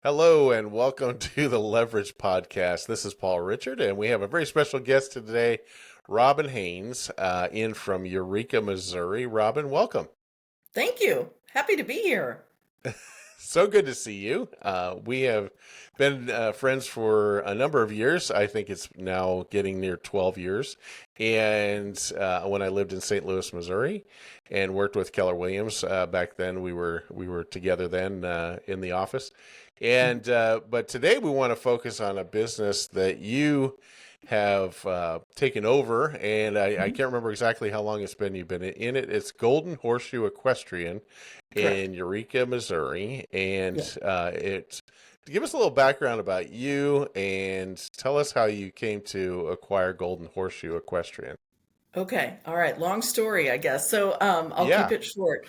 Hello and welcome to the Leverage Podcast. This is Paul Richard, and we have a very special guest today, Robin Haynes, in from Eureka, Missouri. Robin, welcome. Thank you. Happy to be here. So good to see you. We have been friends for a number of years. I think it's now getting near 12 years. And when I lived in St. Louis, Missouri, and worked with Keller Williams back then, we were together then in the office. And but today we want to focus on a business that you have taken over, and I Mhm. can't remember exactly how long it's been you've been in it. It's Golden Horseshoe Equestrian Correct. in Eureka, Missouri, and Yeah. it. Give us a little background about you and tell us how you came to acquire Golden Horseshoe Equestrian. Okay. All right. Long story, I guess. I'll keep Yeah. it short.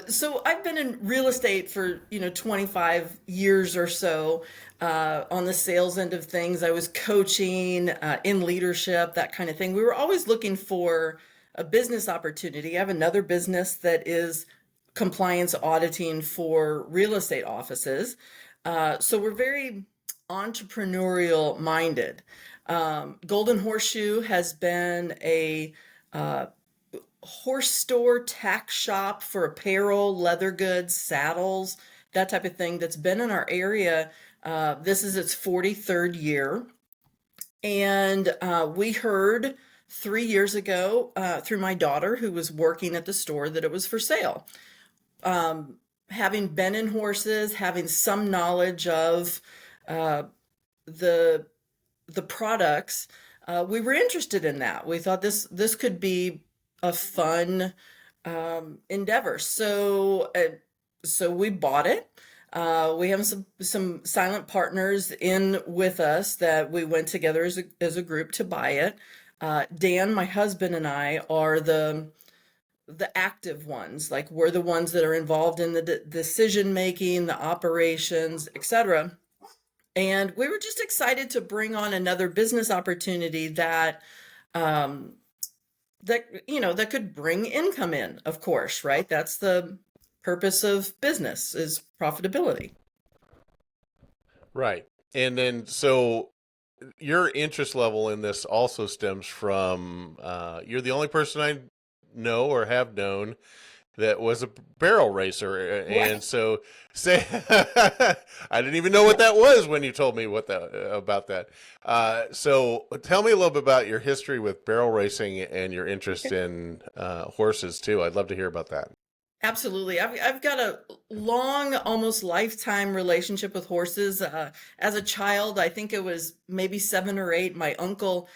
So I've been in real estate for, 25 years or so, on the sales end of things. I was coaching, in leadership, that kind of thing. We were always looking for a business opportunity. I have another business that is compliance auditing for real estate offices. So we're very entrepreneurial minded. Golden Horseshoe has been a uh, horse store, tack shop for apparel, leather goods, saddles, that type of thing that's been in our area. This is its 43rd year. And we heard 3 years ago through my daughter, who was working at the store, that it was for sale. Having been in horses, having some knowledge of uh, the the products, we were interested in that. We thought this could be a fun endeavor. So we bought it. We have some silent partners in with us that we went together as a group to buy it. Dan, my husband, and I are the active ones. Like, we're the ones that are involved in the decision making, the operations, etc. And we were just excited to bring on another business opportunity um, that could bring income in. Of course, right? That's the purpose of business, is profitability. Right. And then so your interest level in this also stems from you're the only person I know or have known that was a barrel racer, and Right. so say I didn't even know what Yeah. that was when you told me what that about that. So tell me a little bit about your history with barrel racing and your interest Okay. in horses too. I'd love to hear about that. Absolutely. I've got a long, almost lifetime relationship with horses. As a child, I think it was maybe 7 or 8, my uncle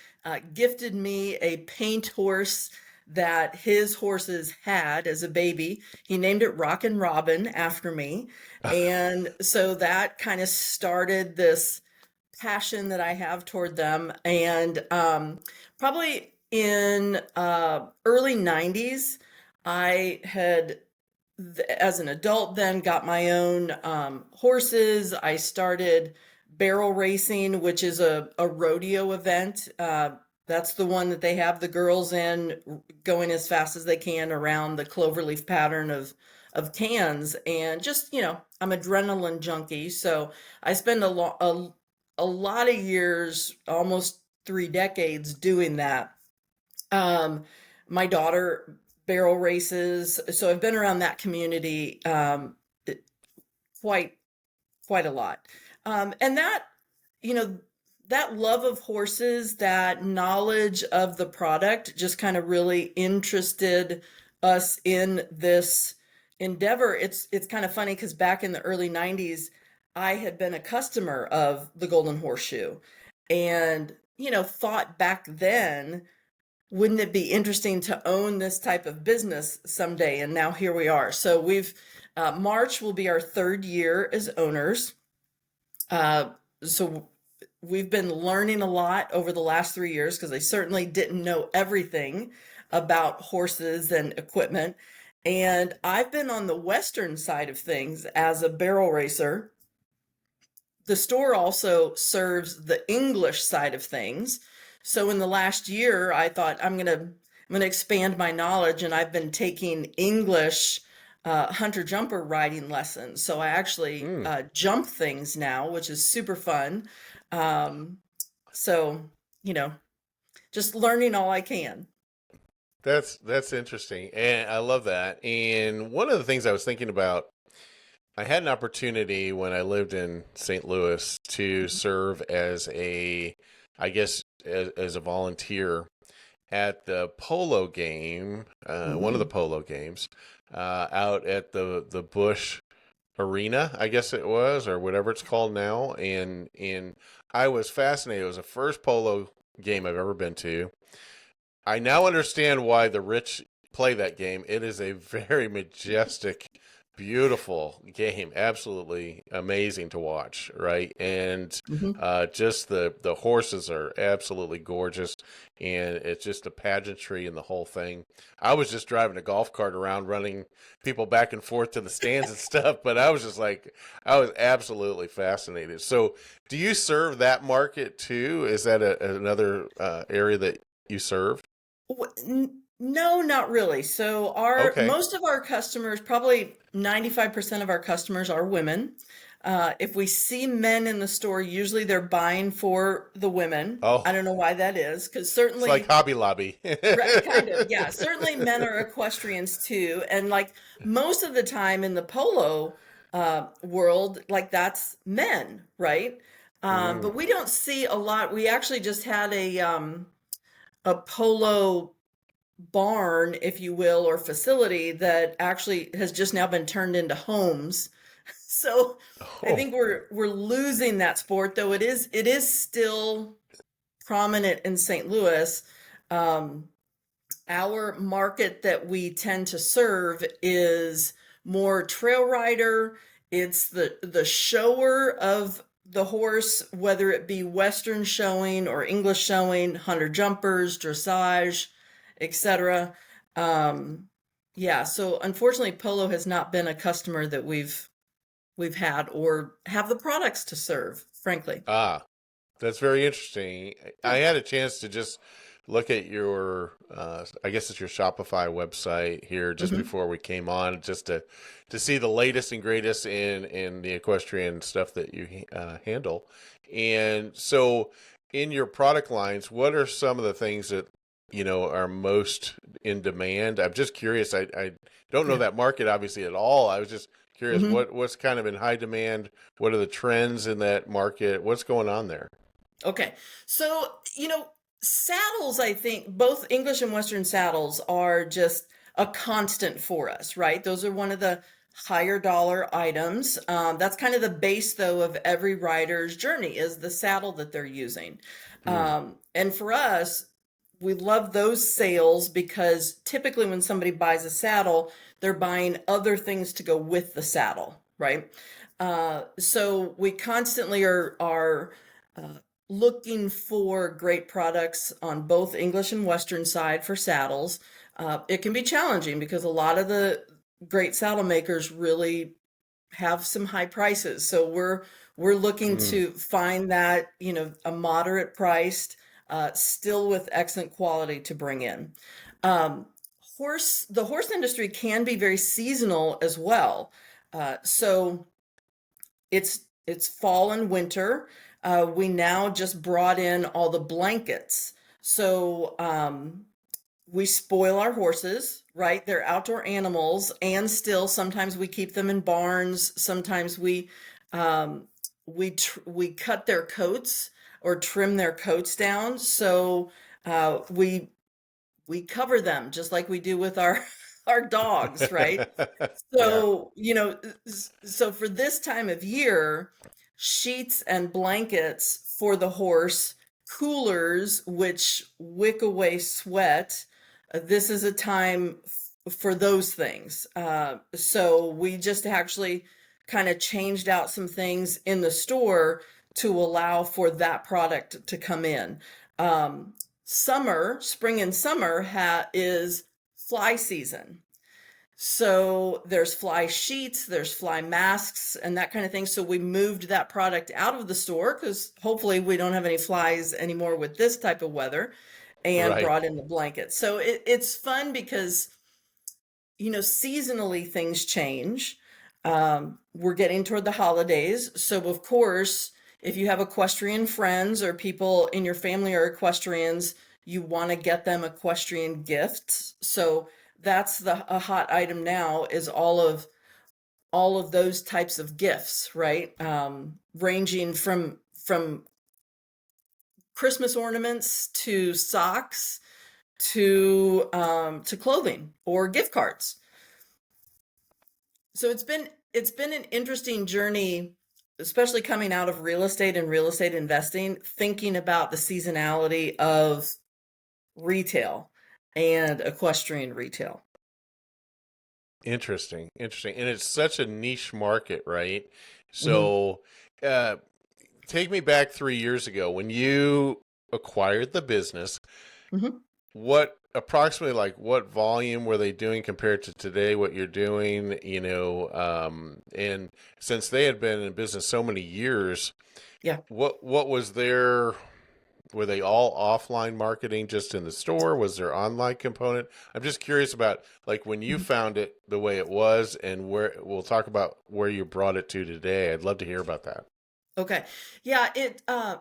gifted me a paint horse that his horses had as a baby. He named it Rock and Robin after me. And so that kind of started this passion that I have toward them. And probably in early 90s, I had as an adult then got my own horses. I started barrel racing, which is a rodeo event. That's the one that they have the girls in, going as fast as they can around the cloverleaf pattern of cans. And just, I'm adrenaline junkie, so I spend a lot of years, almost 3 decades, doing that. um, my daughter barrel races, so I've been around that community quite quite a lot. And you know, that love of horses, that knowledge of the product, just kind of really interested us in this endeavor. It's kind of funny because back in the early 90s, I had been a customer of the Golden Horseshoe, and thought back then, wouldn't it be interesting to own this type of business someday? And now here we are. So March will be our 3rd year as owners. So we've been learning a lot over the last 3 years, because I certainly didn't know everything about horses and equipment. And I've been on the Western side of things as a barrel racer. The store also serves the English side of things. So in the last year, I thought I'm going to expand my knowledge, and I've been taking English hunter jumper riding lessons. So I actually Mm, jump things now, which is super fun. Um, so, you know, just learning all I can. that's interesting, and I love that. And one of the things I was thinking about, I had an opportunity when I lived in St. Louis to serve as I guess, as a volunteer at the polo game, one of the Mm, polo games, out at the Bush Arena, I guess it was, or whatever it's called now. And I was fascinated. It was the first polo game I've ever been to. I now understand why the rich play that game. It is a very majestic, beautiful game. Absolutely amazing to watch, right? And mhm. just the horses are absolutely gorgeous, and it's just the pageantry and the whole thing. I was just driving a golf cart around, running people back and forth to the stands and stuff, but I was just like, I was absolutely fascinated. So, do you serve that market too? Is that another area that you serve? No, not really. So our Okay. most of our customers, probably 95% of our customers are women. If we see men in the store, usually they're buying for the women. I Oh, don't know why that is, because it's like certainly, Hobby Lobby. right, kind of, yeah, certainly men are equestrians too. And like most of the time in the polo world, like that's men, right? Mm. But we don't see a lot. We actually just had a polo barn, if you will, or facility that actually has just now been turned into homes. So I Oh. think we're losing that sport, though it is still prominent in St. Louis. Um, our market that we tend to serve is more trail rider. It's the shower of the horse, whether it be Western showing or English showing, hunter jumpers, dressage, etc. Um, yeah, so unfortunately, polo has not been a customer that we've had or have the products to serve, frankly. Ah, that's very interesting. I Yeah. had a chance to just look at your, I guess it's your Shopify website here just Hmm. before we came on, just to see the latest and greatest in the equestrian stuff that you handle. And so, in your product lines, what are some of the things that are most in demand? I'm just curious. I don't know Yeah. that market obviously at all. I was just curious Hmm. what's kind of in high demand. What are the trends in that market? What's going on there? Okay. So, saddles, I think both English and Western saddles are just a constant for us, right? Those are one of the higher dollar items. That's kind of the base, though, of every rider's journey is the saddle that they're using. Mm, And for us, we love those sales because typically when somebody buys a saddle, they're buying other things to go with the saddle, right? So we constantly are uh, looking for great products on both English and Western side for saddles. It can be challenging because a lot of the great saddle makers really have some high prices. So we're looking mm. to find that, a moderate priced, still with excellent quality to bring in. Um, the horse industry can be very seasonal as well. So it's fall and winter. We now just brought in all the blankets. So we spoil our horses, right? They're outdoor animals, and still sometimes we keep them in barns. Sometimes um, we cut their coats or trim their coats down. So we cover them just like we do with our our dogs, right? Yeah. So, so for this time of year, sheets and blankets for the horse, coolers which wick away sweat. This is a time for those things. So we just actually kind of changed out some things in the store to allow for that product to come in. Spring and summer is fly season. So there's fly sheets, there's fly masks, and that kind of thing. So we moved that product out of the store because hopefully we don't have any flies anymore with this type of weather, and Right. brought in the blankets. So it's fun because seasonally things change. We're getting toward the holidays. So, of course, if you have equestrian friends or people in your family are equestrians, you want to get them equestrian gifts. So that's a hot item now is all of those types of gifts, right? Ranging from Christmas ornaments to socks to clothing or gift cards. So it's been an interesting journey, especially coming out of real estate and real estate investing, thinking about the seasonality of retail and equestrian retail. Interesting, interesting. And it's such a niche market, right? Hmm. So, uh, take me back 3 years ago when you acquired the business. Hmm. What approximately like what volume were they doing compared to today, what you're doing, and since they had been in business so many years, Yeah. what was their were they all offline marketing just in the store? Was there online component? I'm just curious about like when you Mhm. found it the way it was and where we'll talk about where you brought it to today. I'd love to hear about that. Okay. Yeah,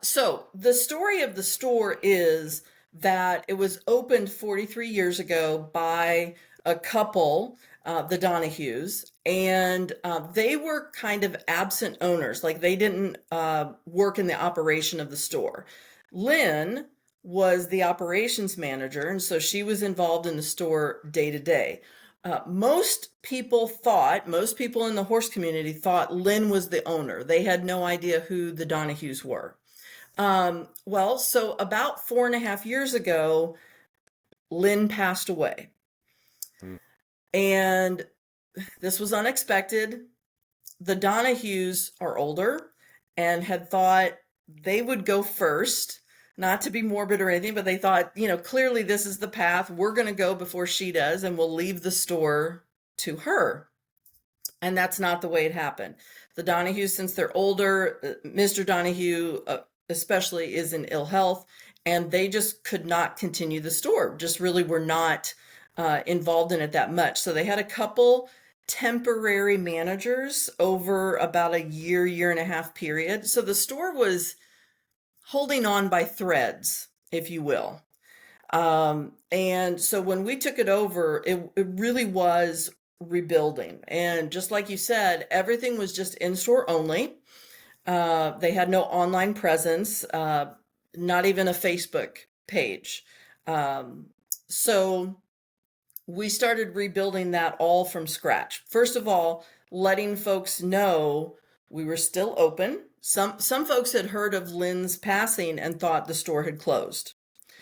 so the story of the store is that it was opened 43 years ago by a couple, the Donahues, and they were kind of absent owners. Like they didn't work in the operation of the store. Lynn was the operations manager, and so she was involved in the store day to day. Most people in the horse community thought Lynn was the owner. They had no idea who the Donahues were. Well, so about 4.5 years ago, Lynn passed away. Hmm. And this was unexpected. The Donahues are older and had thought they would go first, not to be morbid or anything, but they thought, clearly this is the path. We're going to go before she does, and we'll leave the store to her. And that's not the way it happened. The Donahues, since they're older, Mr. Donahue especially is in ill health, and they just could not continue the store. Just really were not involved in it that much. So they had a couple temporary managers over about a year and a half period. So the store was holding on by threads, if you will. And so when we took it over, it really was rebuilding. And just like you said, everything was just in store only. They had no online presence, not even a Facebook page. Um, so we started rebuilding that all from scratch. First of all, letting folks know we were still open. Some folks had heard of Lynn's passing and thought the store had closed.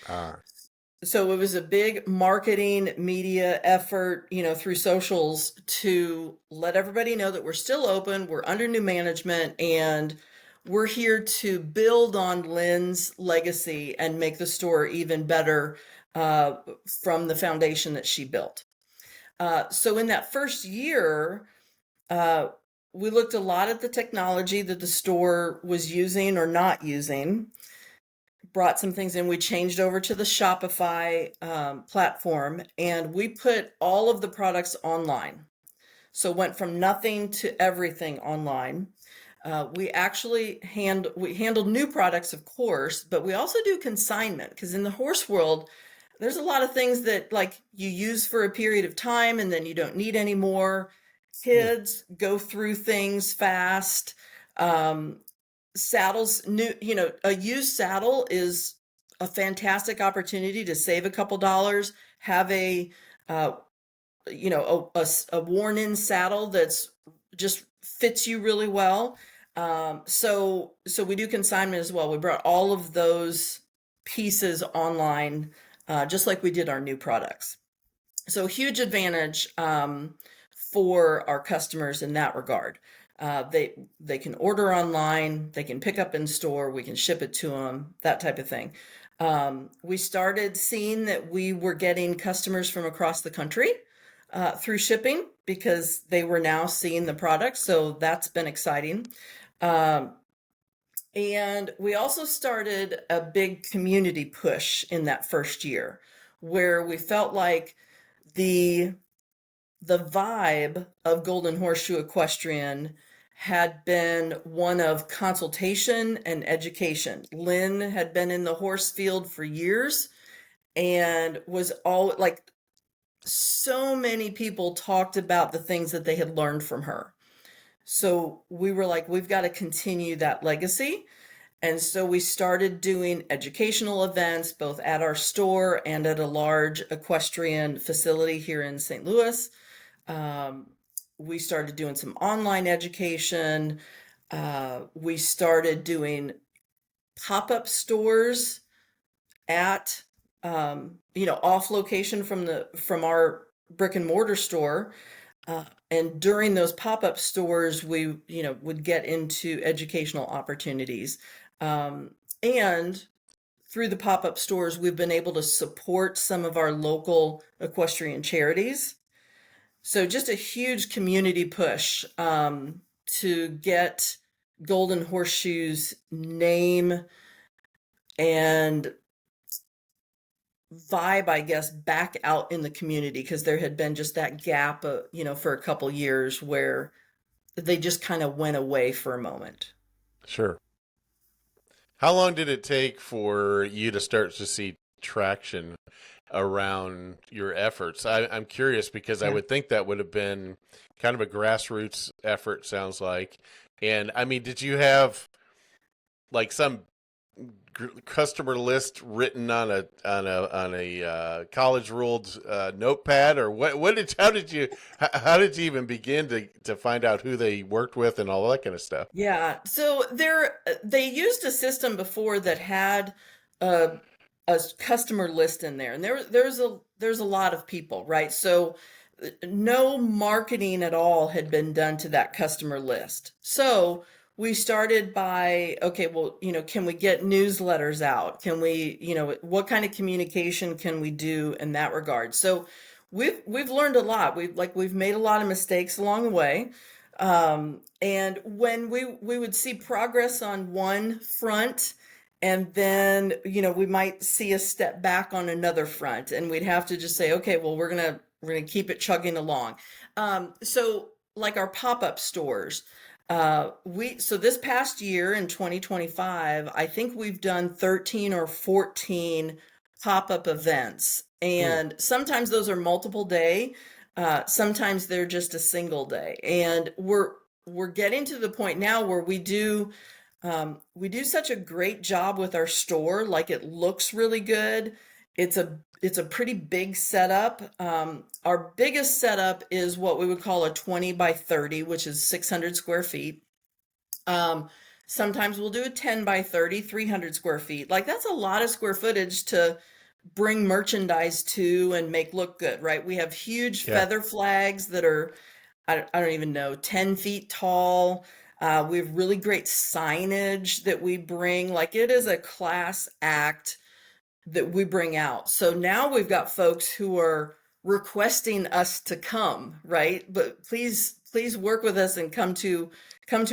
Ah, So it was a big marketing media effort, through socials to let everybody know that we're still open, we're under new management, and we're here to build on Lynn's legacy and make the store even better uh, from the foundation that she built. So in that first year, uh, we looked a lot at the technology that the store was using or not using, brought some things in. We changed over to the Shopify platform, and we put all of the products online. So went from nothing to everything online. We handled new products, of course, but we also do consignment because in the horse world, there's a lot of things that like you use for a period of time and then you don't need anymore. hmm. Kids go through things fast. Um, Saddles, a used saddle is a fantastic opportunity to save a couple dollars, have uh, a worn in saddle that's just fits you really well. So we do consignment as well. We brought all of those pieces online, just like we did our new products. So huge advantage for our customers in that regard. They can order online, they can pick up in store, we can ship it to them, that type of thing. We started seeing that we were getting customers from across the country through shipping because they were now seeing the product. So that's been exciting. Um, and we also started a big community push in that first year where we felt like the the vibe of Golden Horseshoe Equestrian had been one of consultation and education. Lynn had been in the horse field for years and was all like, so many people talked about the things that they had learned from her. So we were like, we've got to continue that legacy. And so we started doing educational events both at our store and at a large equestrian facility here in St. Louis. Um, we started doing some online education. We started doing pop-up stores at off location from our brick and mortar store. And during those pop-up stores, we would get into educational opportunities. And through the pop-up stores, we've been able to support some of our local equestrian charities. So just a huge community push to get Golden Horseshoe's name and vibe, I guess, back out in the community, because there had been just that gap, for a couple years where they just kind of went away for a moment. Sure. How long did it take for you to start to see traction around your efforts? I'm curious because I Yeah. would think that would have been kind of a grassroots effort, sounds like. And I mean, did you have like some customer list written on a college ruled notepad, or what did how did you even begin to find out who they worked with and all that kind of stuff? Yeah. So they used a system before that had a, a customer list in there, and there's a lot of people, right? So no marketing at all had been done to that customer list. So we started by, okay, well, can we get newsletters out? Can we, what kind of communication can we do in that regard? So we've learned a lot. We've made a lot of mistakes along the way. And when we would see progress on one front, and then, we might see a step back on another front, and we'd have to just say, okay, well, we're gonna keep it chugging along. So like our pop-up stores, so this past year in 2025, I think we've done 13 or 14 pop-up events, Hmm. and sometimes those are multiple day, sometimes they're just a single day, and we're getting to the point now where we do such a great job with our store. Like, it looks really good. It's a pretty big setup. Our biggest setup is what we would call a 20 by 30, which is 600 square feet. Um, Sometimes we'll do a 10 by 30, 300 square feet. Like, that's a lot of square footage to bring merchandise to and make look good, right? We have huge Yeah. feather flags that are, I don't even know, 10 feet tall. We have really great signage that we bring. Like, it is a class act that we bring out. So now we've got folks who are requesting us to come, right? But please work with us and come to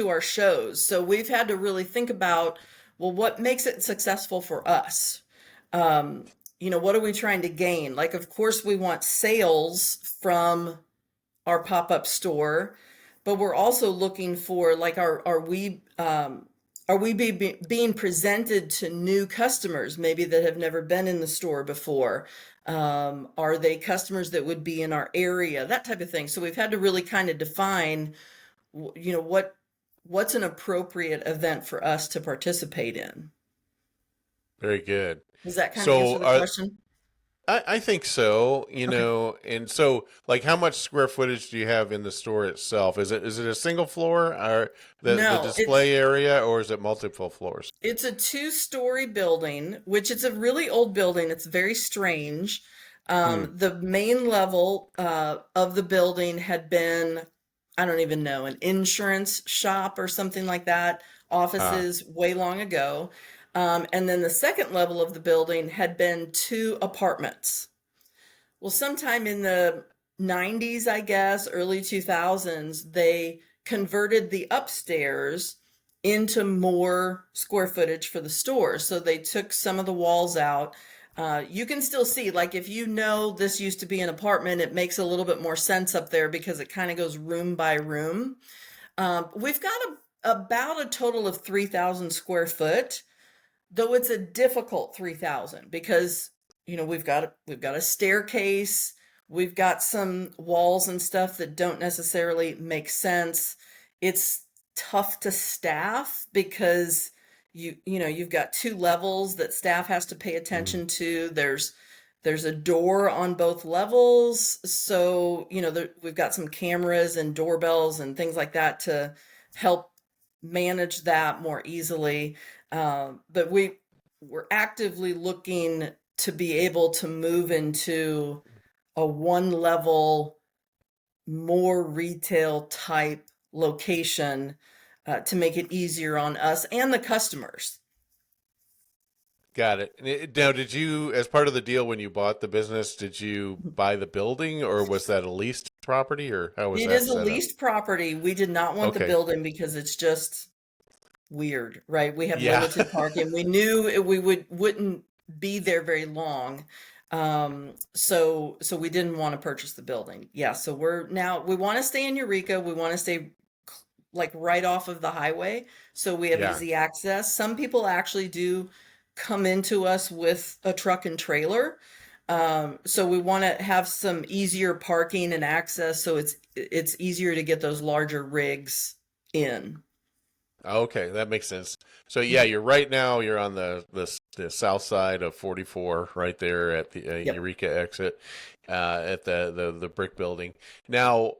our shows. So we've had to really think about, well, what makes it successful for us? What are we trying to gain? Like, of course, we want sales from our pop-up store, but we're also looking for, like, are we being presented to new customers, maybe that have never been in the store before? Are they customers that would be in our area? That type of thing. So we've had to really kind of define, what's an appropriate event for us to participate in. Very good. Does that kind of answer So the question? I think so, Okay. and so like how much square footage do you have in the store itself? Is it a single floor or the No, it's display area, or is it multiple floors? it's a two-story building, which it's a really old building. It's very strange. Hmm. The main level of the building had been, I don't even know, an insurance shop or something like that, Ah. offices way long ago. And then the second level of the building had been two apartments. Well, sometime in the 90s, I guess, early 2000s, they converted the upstairs into more square footage for the store. So they took some of the walls out. You can still see, like, if you know this used to be an apartment, it makes a little bit more sense up there because it kind of goes room by room. We've got about a total of 3,000 square foot, though it's a difficult 3,000 because, we've got a staircase, we've got some walls and stuff that don't necessarily make sense. It's tough to staff because you've got two levels that staff has to pay Mm. attention to. There's a door on both levels, so we've got some cameras and doorbells and things like that to help manage that more easily. But we're actively looking to be able to move into a one level, more retail type location, to make it easier on us and the customers. Got it. Now, did you, as part of the deal when you bought the business, did you buy the building or was that a leased property or how was It that is a set up? leased property. We did not want the Okay. building because it's just weird, right? We have Yeah. limited parking. We knew we wouldn't be there very long. So we didn't want to purchase the building. Yeah, so we want to stay in Eureka. We want to stay like right off of the highway so we have Yeah. easy access. Some people actually do come into us with a truck and trailer. So we want to have some easier parking and access so it's easier to get those larger rigs in. Okay, that makes sense. So yeah, you're right now. You're on the south side of 44, right there at the Yep. Eureka exit, at the brick building. Now,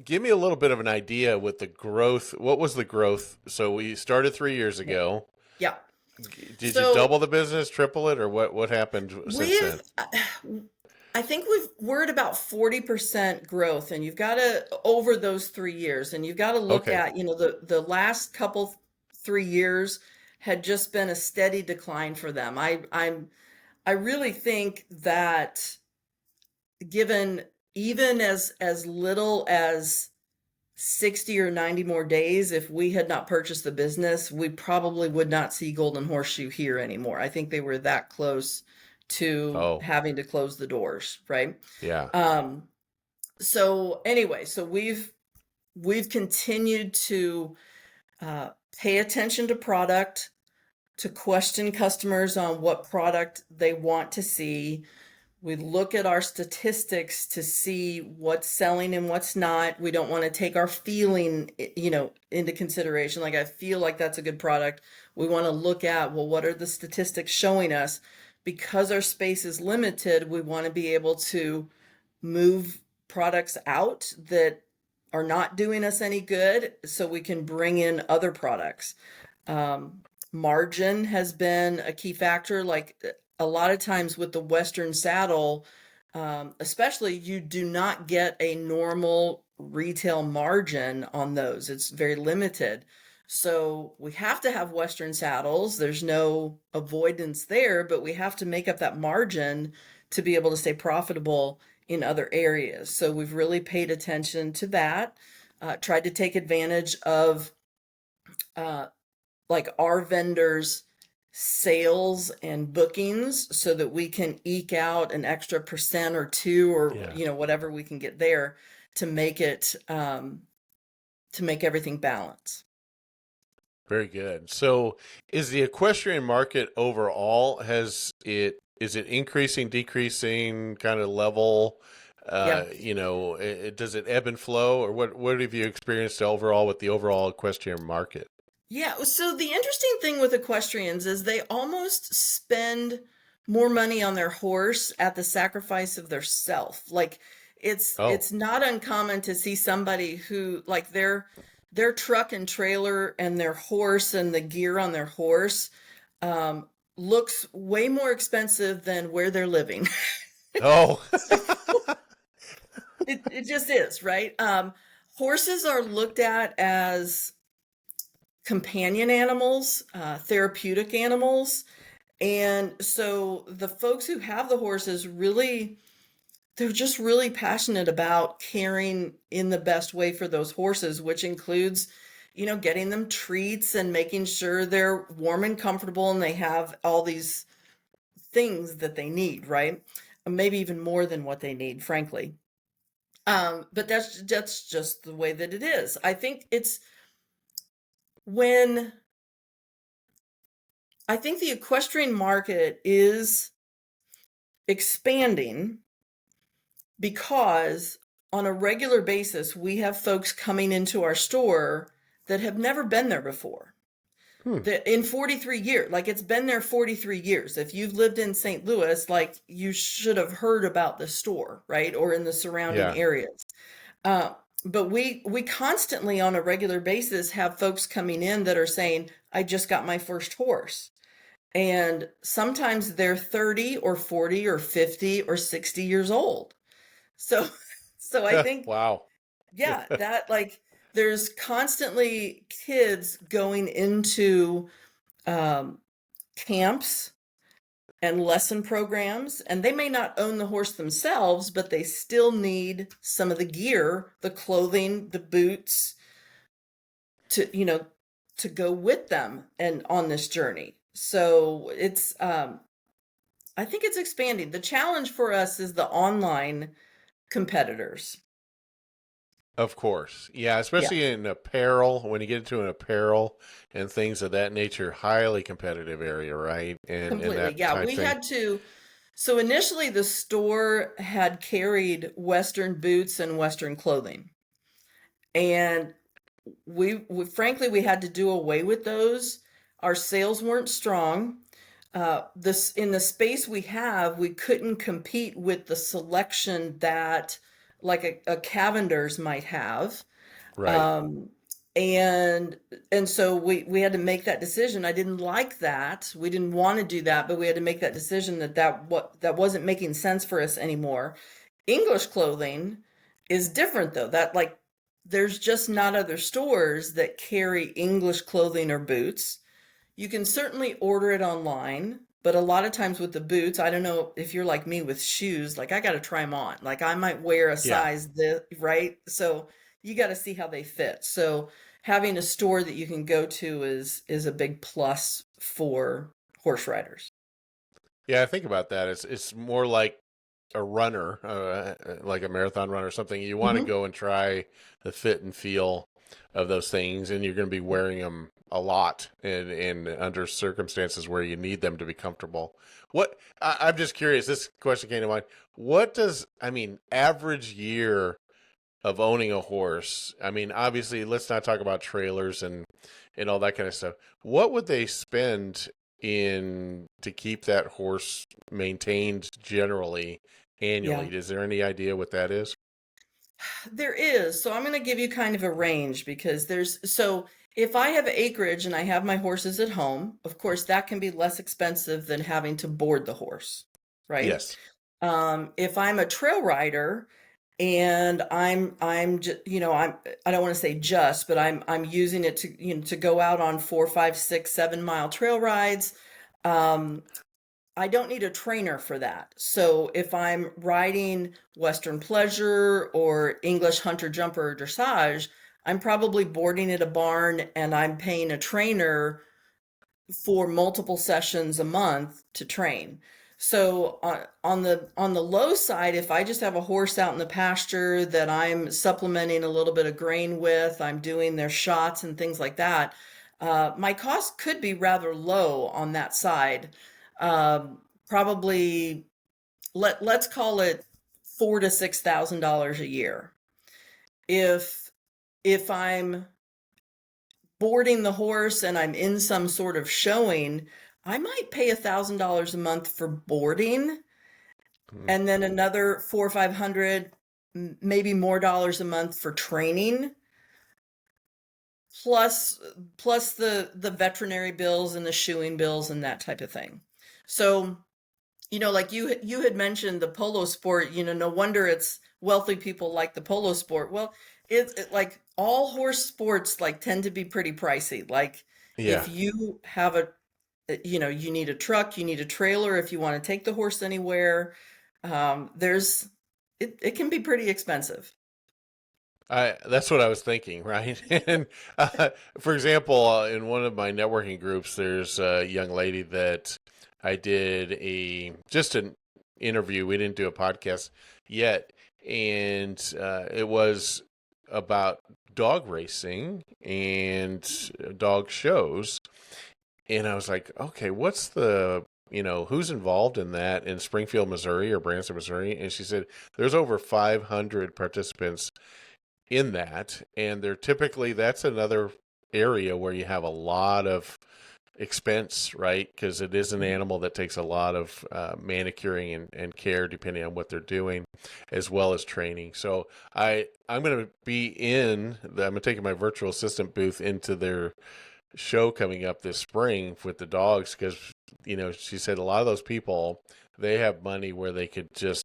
give me a little bit of an idea with the growth. What was the growth? So we started 3 years Yep. ago. Yeah. Did you So double the business, triple it, or what happened since we've, then? I think we're at about 40% growth, and you've got to over those 3 years, and you've got to look Okay. at, the last couple 3 years had just been a steady decline for them. I really think that given even as little as 60 or 90 more days, if we had not purchased the business, we probably would not see Golden Horseshoe here anymore. I think they were that close to Oh, having to close the doors, right? yeah. Um, so anyway, so we've continued to pay attention to product, to question customers on what product they want to see. We look at our statistics to see what's selling and what's not. We don't want to take our feeling, into consideration. Like, I feel like that's a good product. We want to look at, well, what are the statistics showing us? Because our space is limited, we want to be able to move products out that are not doing us any good so we can bring in other products. Margin has been a key factor. Like, a lot of times with the Western saddle, especially, you do not get a normal retail margin on those. It's very limited. So we have to have Western saddles. There's no avoidance there, but we have to make up that margin to be able to stay profitable in other areas. So we've really paid attention to that, tried to take advantage of uh, like our vendors' sales and bookings so that we can eke out an extra percent or two, or Yeah. whatever we can get there to make it to make everything balance. Very good. So, is the equestrian market overall, is it increasing, decreasing, kind of level? Yeah. Does it ebb and flow, or what have you experienced overall with the overall equestrian market? Yeah, so the interesting thing with equestrians is they almost spend more money on their horse at the sacrifice of their self. Like, Oh, it's not uncommon to see somebody who, like, their truck and trailer and their horse and the gear on their horse um, looks way more expensive than where they're living. oh, It just is, right? Horses are looked at as companion animals, therapeutic animals. And so the folks who have the horses really, they're just really passionate about caring in the best way for those horses, which includes, getting them treats and making sure they're warm and comfortable and they have all these things that they need, right? Maybe even more than what they need, frankly. But that's just the way that it is. I think it's when I think the equestrian market is expanding because on a regular basis, we have folks coming into our store that have never been there before. Hmm. In 43 years, like it's been there 43 years. If you've lived in St. Louis, like you should have heard about the store, right? Or in the surrounding Yeah. areas. Uh, but we constantly on a regular basis have folks coming in that are saying, I just got my first horse. And sometimes they're 30 or 40 or 50 or 60 years old. So, so I think, Wow. yeah, that like there's constantly kids going into um, camps and lesson programs, and they may not own the horse themselves, but they still need some of the gear, the clothing, the boots to, to go with them and on this journey. So it's, I think it's expanding. The challenge for us is the online competitors. Of course. Yeah, Yeah. especially in apparel, when you get into an apparel and things of that nature, highly competitive area, right? And Completely. that Yeah, type we thing. had to. So initially, the store had carried Western boots and Western clothing. And we frankly, we had to do away with those. Our sales weren't strong. This in the space we have, we couldn't compete with the selection that like a Cavender's might have. Right. Um, and and so we had to make that decision. I didn't like that. We didn't want to do that, but we had to make that decision that wasn't making sense for us anymore. English clothing is different though. That like there's just not other stores that carry English clothing or boots. You can certainly order it online, but a lot of times with the boots, I don't know if you're like me with shoes, like I got to try them on. Like I might wear a Yeah. size this, right? So you got to see how they fit. So having a store that you can go to is a big plus for horse riders. Yeah, I think about that. It's more like a runner, like a marathon runner or something. You want to Hmm. go and try the fit and feel of those things, and you're going to be wearing them a lot in under circumstances where you need them to be comfortable. I'm just curious. This question came to mind. What does I mean? Average year of owning a horse. I mean, obviously, let's not talk about trailers and all that kind of stuff. What would they spend in to keep that horse maintained generally Yeah. annually? Is there any idea what that is? There is. So I'm going to give you kind of a range because so if I have acreage and I have my horses at home, of course, that can be less expensive than having to board the horse, right? Yes. If I'm a trail rider and I'm just, I don't want to say just, but I'm using it to, to go out on 4, 5, 6, 7 mile trail rides. Um, I don't need a trainer for that. So if I'm riding Western Pleasure or English Hunter Jumper or Dressage, I'm probably boarding at a barn and I'm paying a trainer for multiple sessions a month to train. So on the low side, if I just have a horse out in the pasture that I'm supplementing a little bit of grain with, I'm doing their shots and things like that. My cost could be rather low on that side. Probably let's call it $4,000 to $6,000 a year. If if I'm boarding the horse and I'm in some sort of showing, I might pay $1,000 a month for boarding Mm. and then another 400 or 500, maybe more dollars a month for training, plus the veterinary bills and the shoeing bills and that type of thing. So, like you had mentioned the polo sport, no wonder it's wealthy people like the polo sport. Well, like all horse sports like tend to be pretty pricey. Like Yeah. if you have you need a truck, you need a trailer if you want to take the horse anywhere. It can be pretty expensive. That's what I was thinking, right? And for example, in one of my networking groups, there's a young lady that I did just an interview. We didn't do a podcast yet, and it was about dog racing and dog shows. And I was like, okay, what's who's involved in that in Springfield, Missouri or Branson, Missouri? And she said there's over 500 participants in that, and that's another area where you have a lot of expense, right? Because it is an animal that takes a lot of manicuring and care depending on what they're doing, as well as training. So I'm going to I'm going to take my virtual assistant booth into their show coming up this spring with the dogs, because she said a lot of those people, they have money where they could just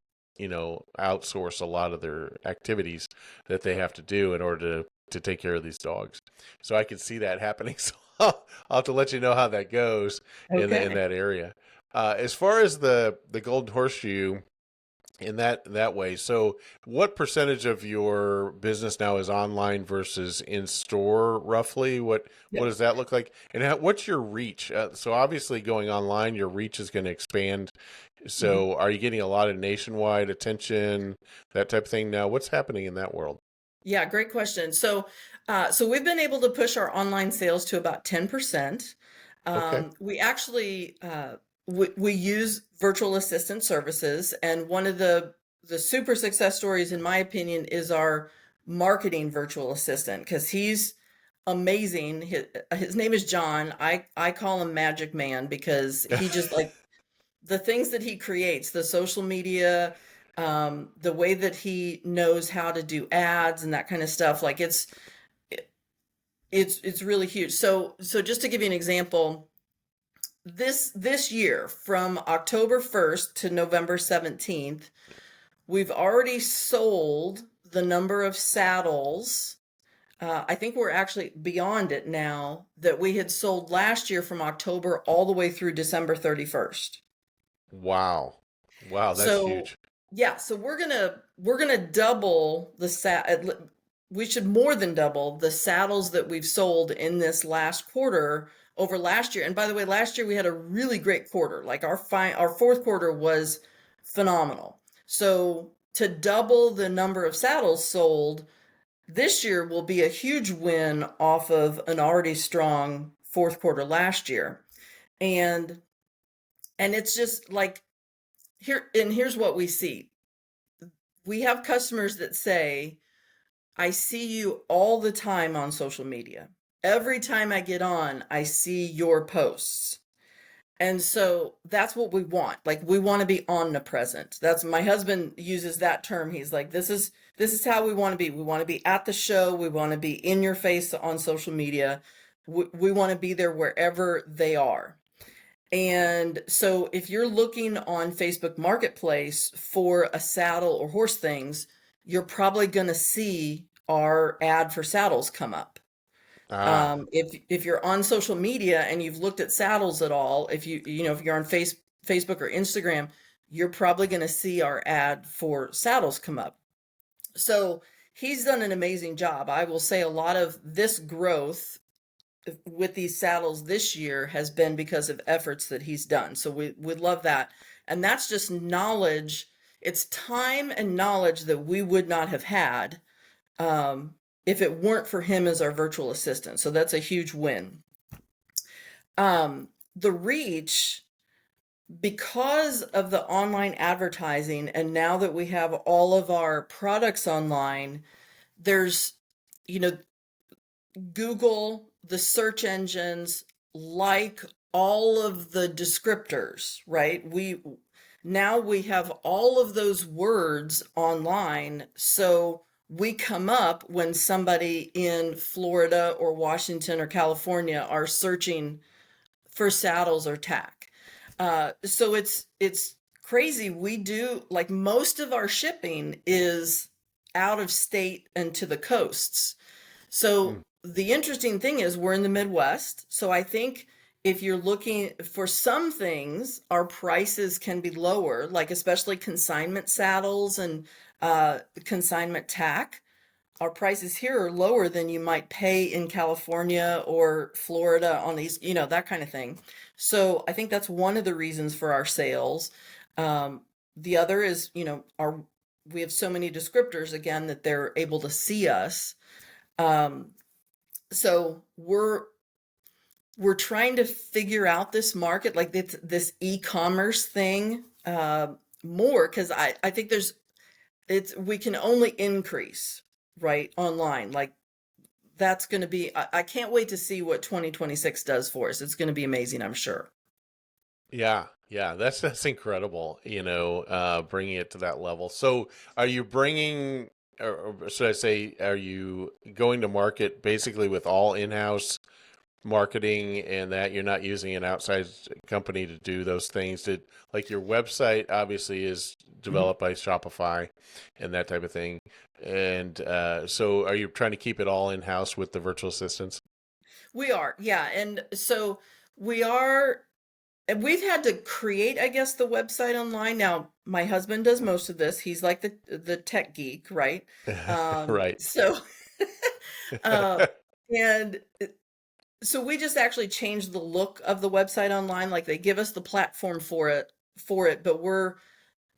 outsource a lot of their activities that they have to do in order to take care of these dogs. So I could see that happening. So I'll have to let you know how that goes in Okay. that area. As far as the Golden Horseshoe in that way, so what percentage of your business now is online versus in store, roughly? What Yep. does that look like? And what's your reach? So obviously, going online, your reach is going to expand. Mhm. So are you getting a lot of nationwide attention, that type of thing now? What's happening in that world? Yeah, great question. So we've been able to push our online sales to about 10%. Okay. We actually we use virtual assistant services, and one of the super success stories, in my opinion, is our marketing virtual assistant, because he's amazing. His name is John. I call him Magic Man, because he just like the things that he creates, the social media, the way that he knows how to do ads and that kind of stuff. Like it's really huge. So just to give you an example, this year from October 1st to November 17th, we've already sold the number of saddles. I think we're actually beyond it now, that we had sold last year from October all the way through December 31st. Wow. Wow, that's So huge. yeah, so we're gonna double we should more than double the saddles that we've sold in this last quarter over last year. And by the way, last year we had a really great quarter. Like our fourth quarter was phenomenal. So to double the number of saddles sold this year will be a huge win off of an already strong fourth quarter last year. And it's just like here's what we see. We have customers that say, I see you all the time on social media. Every time I get on, I see your posts. And so that's what we want. Like, we want to be omnipresent. That's my husband uses that term. He's like, this is how we want to be. We want to be at the show. We want to be in your face on social media. We want to be there wherever they are. And so if you're looking on Facebook Marketplace for a saddle or horse things, you're probably going to see our ad for saddles come up. Ah, If you're on social media and you've looked at saddles at all, if you're on Facebook or Instagram, you're probably going to see our ad for saddles come up. So he's done an amazing job. I will say a lot of this growth with these saddles this year has been because of efforts that he's done. So we love that. And that's just knowledge. It's time and knowledge that we would not have had if it weren't for him as our virtual assistant. So that's a huge win. The reach, because of the online advertising, and now that we have all of our products online, there's, you know, Google, the search engines, like all of the descriptors, right? We have all of those words online. So we come up when somebody in Florida or Washington or California are searching for saddles or tack. So it's crazy. We do, like, most of our shipping is out of state and to the coasts. mm, So the interesting thing is we're in the Midwest. So I think if you're looking for some things, our prices can be lower, like especially consignment saddles and consignment tack. our prices here are lower than you might pay in California or Florida on these, that kind of thing. So I think that's one of the reasons for our sales. The other is, we have so many descriptors again that they're able to see us. So we're trying to figure out this market, like this e-commerce thing, more, because I think we can only increase, right, online. Like that's going to be, I can't wait to see what 2026 does for us. It's going to be amazing, I'm sure. Yeah, yeah, that's incredible, bringing it to that level. So, are you bringing, or should I say, are you going to market basically with all in-house marketing and that you're not using an outside company to do those things? Did like your website obviously is Mhm. developed by Shopify and that type of thing, and so are you trying to keep it all in-house with the virtual assistants? We are, yeah. And so we are, and we've had to create, I guess, the website online. Now, my husband does most of this. He's like the tech geek, right? Right. So, uh, and so we just actually changed the look of the website online. Like they give us the platform for it, but we're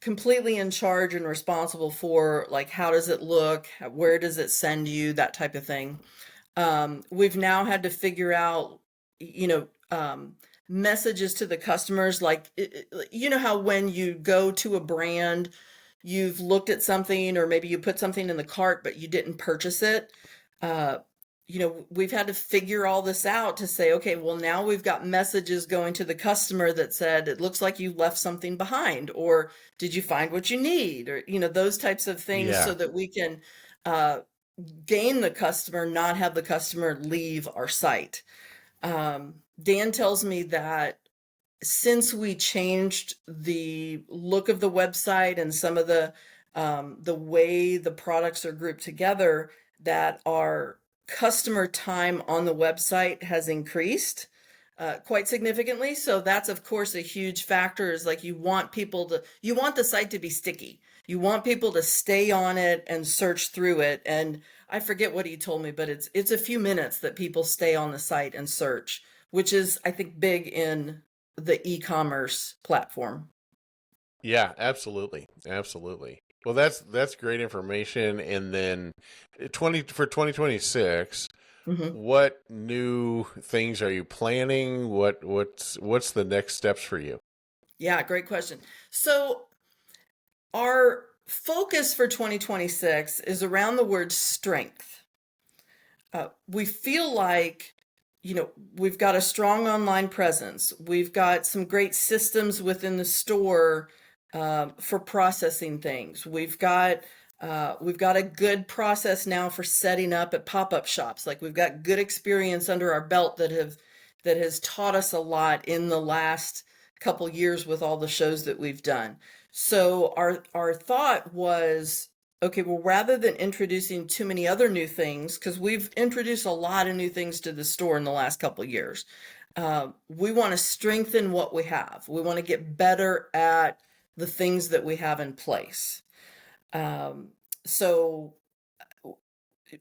completely in charge and responsible for like how does it look, where does it send you, that type of thing. We've now had to figure out, you know, messages to the customers. Like, how when you go to a brand, you've looked at something, or maybe you put something in the cart, but you didn't purchase it. Uh, we've had to figure all this out to say, okay, well, now we've got messages going to the customer that said, it looks like you left something behind, or did you find what you need, or, those types of things, so Yeah. that we can, uh, gain the customer, not have the customer leave our site. Dan tells me that since we changed the look of the website and some of the way the products are grouped together, that our customer time on the website has increased quite significantly. So that's of course a huge factor. Is like you want the site to be sticky. You want people to stay on it and search through it. And I forget what he told me, but it's a few minutes that people stay on the site and search, which is I think big in the e-commerce platform. Yeah, absolutely. Absolutely. Well, that's great information. And then 2026, Hmm. what new things are you planning? What's the next steps for you? Yeah, great question. So our focus for 2026 is around the word strength. We feel like, we've got a strong online presence. We've got some great systems within the store for processing things. We've got a good process now for setting up at pop-up shops. Like we've got good experience under our belt that has taught us a lot in the last couple years with all the shows that we've done. So our thought was, okay, well, rather than introducing too many other new things, because we've introduced a lot of new things to the store in the last couple of years, we want to strengthen what we have. We want to get better at the things that we have in place. Um, so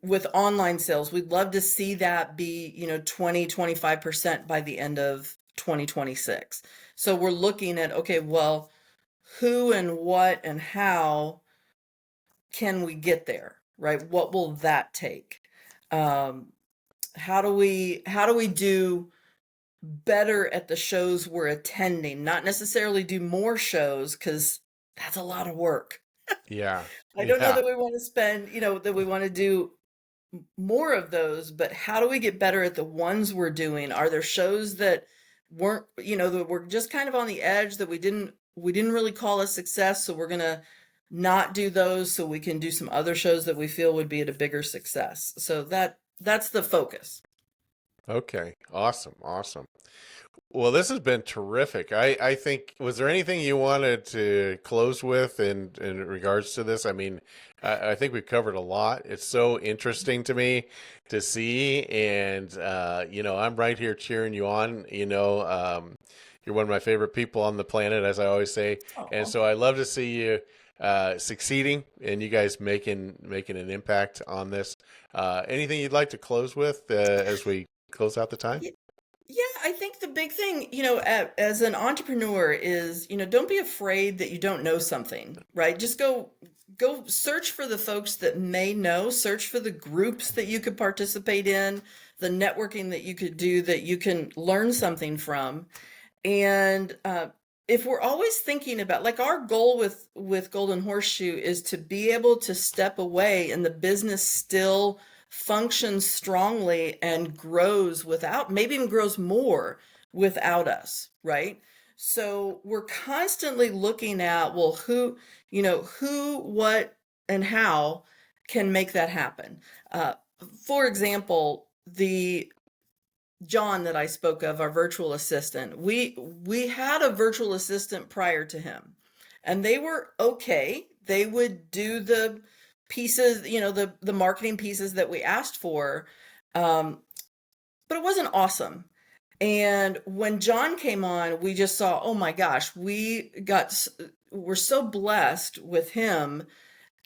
with online sales, we'd love to see that be, 20-25% by the end of 2026. So we're looking at, okay, well, who and what and how can we get there, right? What will that take? Um, how do we do better at the shows we're attending? Not necessarily do more shows, because that's a lot of work. Yeah. I don't know Yeah. that we want to spend, that we want to do more of those, but how do we get better at the ones we're doing? Are there shows that weren't, that were just kind of on the edge, that we didn't really call a success, so we're gonna not do those so we can do some other shows that we feel would be at a bigger success. So that's the focus. Okay. Awesome. Awesome. Well, this has been terrific. I think, was there anything you wanted to close with in regards to this? I mean, I think we've covered a lot. It's so interesting to me to see, and I'm right here cheering you on. You're one of my favorite people on the planet, as I always say, and Oh, so I love to see you succeeding and you guys making an impact on this. Anything you'd like to close with as we close out the time? Yeah, I think the big thing, as an entrepreneur is, don't be afraid that you don't know something, right? Just go search for the folks that may know, search for the groups that you could participate in, the networking that you could do that you can learn something from. And if we're always thinking about, like, our goal with Golden Horseshoe is to be able to step away and the business still functions strongly and grows without, maybe even grows more without us, right? So we're constantly looking at, well, who, what, and how can make that happen. For example, the John that I spoke of, our virtual assistant, we had a virtual assistant prior to him, and they were okay. They would do the pieces, the marketing pieces that we asked for, but it wasn't awesome. And when John came on, we just saw, oh my gosh, we're so blessed with him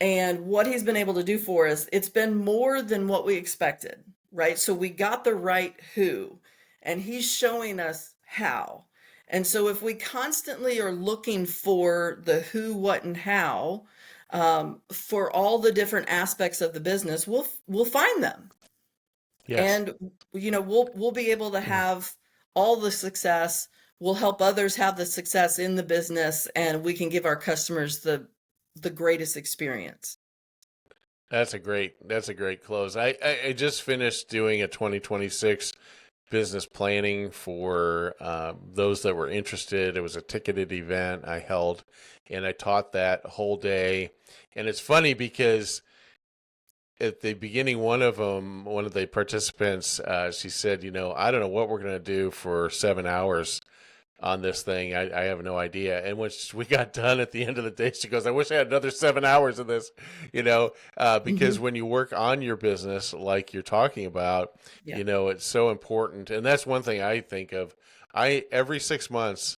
and what he's been able to do for us. It's been more than what we expected, right? So we got the right who, and he's showing us how. And so if we constantly are looking for the who, what, and how, for all the different aspects of the business, we'll find them. Yes. And we'll be able to have all the success. We'll help others have the success in the business, and we can give our customers the greatest experience. That's a great close. I just finished doing a 2026 business planning for those that were interested. It was a ticketed event I held, and I taught that whole day. And it's funny because at the beginning, one of the participants, she said, I don't know what we're going to do for 7 hours on this thing. I have no idea. And when we got done at the end of the day, she goes, I wish I had another 7 hours of this, because when you work on your business, like you're talking about, Yeah. it's so important. And that's one thing I think of. Every 6 months,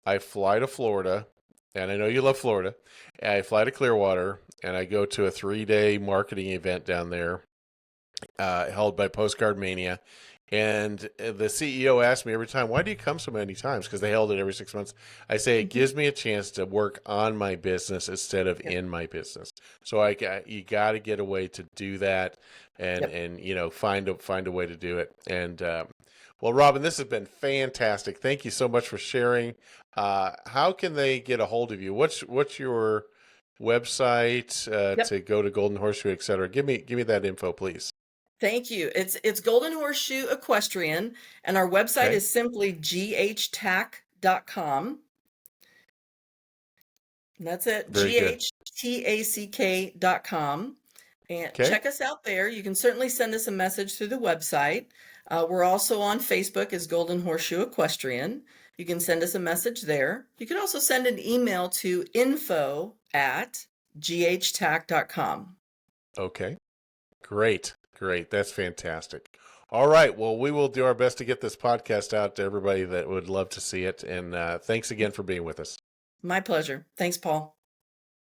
I fly to Florida, and I know you love Florida. And I fly to Clearwater, and I go to a 3-day marketing event down there, held by Postcard Mania. And the CEO asked me every time, why do you come so many times? Because they held it every 6 months. I say, it gives me a chance to work on my business instead of in my business. So you got to get a way to do that and find a way to do it. And well, Robin, this has been fantastic. Thank you so much for sharing. How can they get a hold of you? What's your website to go to Golden Horseshoe, et cetera? Give me that info, please. Thank you. It's Golden Horseshoe Equestrian, and our website is simply ghtack.com. And that's it, GHTACK.com. And check us out there. You can certainly send us a message through the website. We're also on Facebook as Golden Horseshoe Equestrian. You can send us a message there. You can also send an email to info@ghtack.com. Okay. Great. That's fantastic. All right. Well, we will do our best to get this podcast out to everybody that would love to see it. And thanks again for being with us. My pleasure. Thanks, Paul.